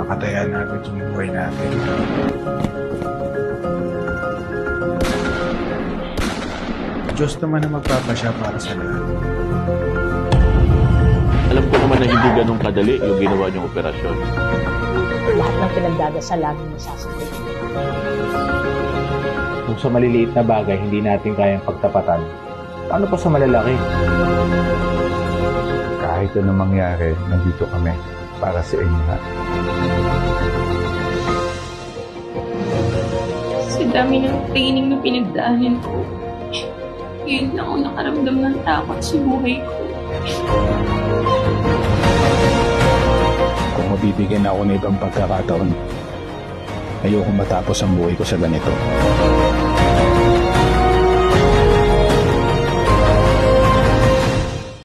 makataya na agad yung buhay natin. Diyos naman na magpapasya para sa lahat. Alam ko naman na hindi ganun kadali yung ginawa niyong operasyon. Lahat ng pinagdadasalan mo sasagot. Kung sa maliliit na bagay hindi natin kayang pagtapatan, ano pa sa malalaki? Kahit anong mangyari, nandito kami para sa inyo na. Sa dami ng training na pinagdaanan ko, ngayon lang ako nakaramdam ng takot sa buhay ko. Kung mabibigyan ako ng ibang pagkakataon, ayoko matapos ang buhay ko sa ganito.